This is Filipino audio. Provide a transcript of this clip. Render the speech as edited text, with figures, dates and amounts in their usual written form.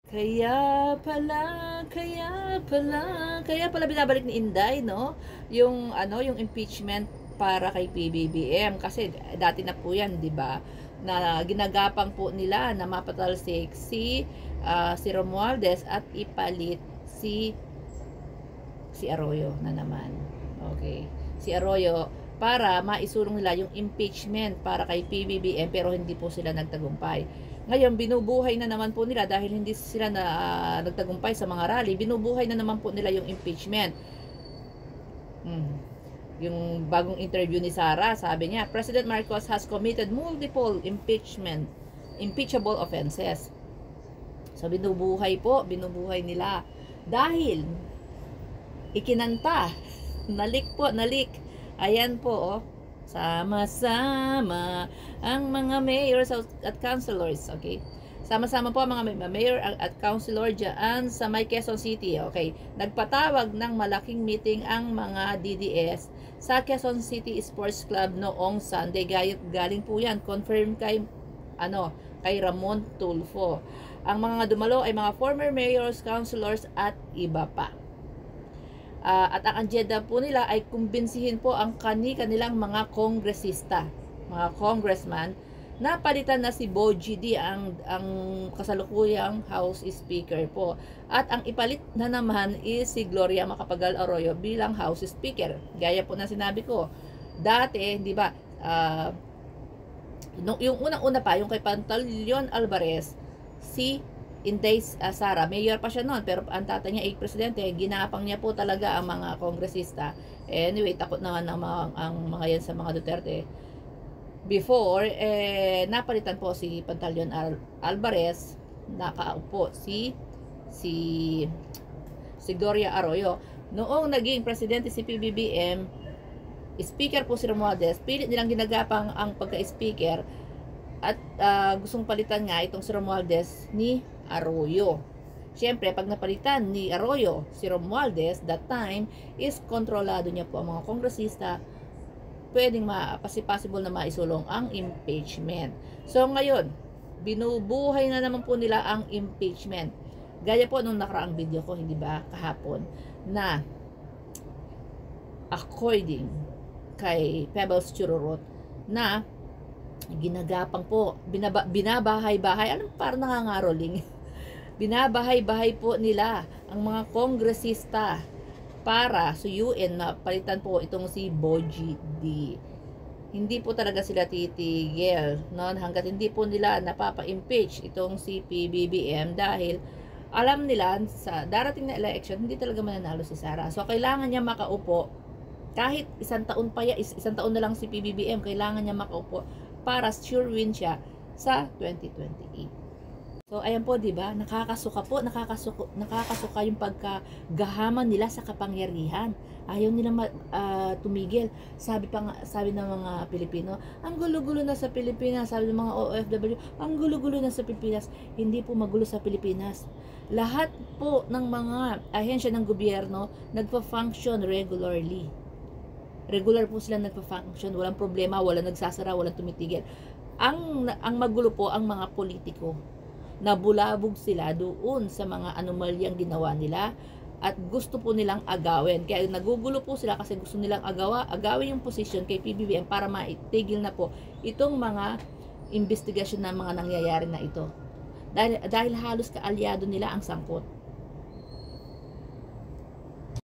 Kaya pala binabalik ni Inday, no? Yung ano, yung impeachment para kay PBBM kasi dati na po 'yan, 'di ba? Na ginagapang po nila na mapatalsik si Romualdez at ipalit si Arroyo na naman. Okay. Si Arroyo para maisulong nila yung impeachment para kay PBBM pero hindi po sila nagtagumpay. Ngayon, binubuhay na naman po nila dahil hindi sila nagtagumpay sa mga rally, binubuhay na naman po nila yung impeachment. Yung bagong interview ni Sara, sabi niya, President Marcos has committed multiple impeachable offenses. So, binubuhay nila. Dahil, ikinanta, nalik. Ayan po, oh. Sama-sama ang mga mayors at councilors, okay? Sama-sama po ang mga mayor at councilor dyan sa may Quezon City, okay? Nagpatawag ng malaking meeting ang mga DDS sa Quezon City Sports Club noong Sunday. Galing po yan, confirm kay Ramon Tulfo. Ang mga dumalo ay mga former mayors, councilors at iba pa. At ang agenda po nila ay kumbinsihin po ang kanilang mga kongresista, mga congressman, na palitan na si Bogie D ang kasalukuyang House Speaker po. At ang ipalit na naman is si Gloria Macapagal Arroyo bilang House Speaker. Gaya po na sinabi ko, dati, di ba, yung unang-una pa, yung kay Pantaleon Alvarez, si Inday Sara, mayor pa siya noon, pero ang tatay niya ay presidente, ginapang niya po talaga ang mga kongresista. Anyway, takot naman ang mga yan sa mga Duterte. Before, napalitan po si Pantaleon Alvarez, nakaupo si Gloria Arroyo. Noong naging presidente si PBBM, speaker po si Romualdez, pilit nilang ginagapang ang pagka-speaker at gustong palitan nga itong si Romualdez ni Arroyo. Siyempre, pag napalitan ni Arroyo si Romualdez, that time is kontrolado niya po ang mga kongresista, pwedeng possible na maisulong ang impeachment. So ngayon, binubuhay na naman po nila ang impeachment. Gaya po nung nakaraang video ko, hindi ba, kahapon, na according kay Pebbles Chururot na ginagapang po, binabahay-bahay, anong parang nangangaroling? Binabahay-bahay po nila ang mga kongresista para suyuin na palitan po itong si Bogie D. Hindi po talaga sila titigil, no? Hanggat hindi po nila napapa-impeach itong si PBBM dahil alam nila sa darating na election hindi talaga mananalo si Sara. So kailangan niya makaupo kahit isang taon na lang si PBBM, kailangan niya makaupo para sure win siya sa 2028. So ayan po, 'di ba? Nakakasuka yung pagkagahaman nila sa kapangyarihan. Ayaw nila tumigil. Sabi ng mga Pilipino, ang gulo-gulo na sa Pilipinas. Sabi ng mga OFW, ang gulo-gulo na sa Pilipinas. Hindi po magulo sa Pilipinas. Lahat po ng mga ahensya ng gobyerno nagfa-function regularly. Regular po sila nagpa-function, walang problema, walang nagsasara, walang tumitigil. Ang magulo po ang mga politiko. Nabulabog sila doon sa mga anomalyang ginawa nila at gusto po nilang agawin. Kaya nagugulo po sila kasi gusto nilang agawin yung position kay PBBM para maitigil na po itong mga investigasyon na mga nangyayari na ito. Dahil halos kaalyado nila ang sangkot.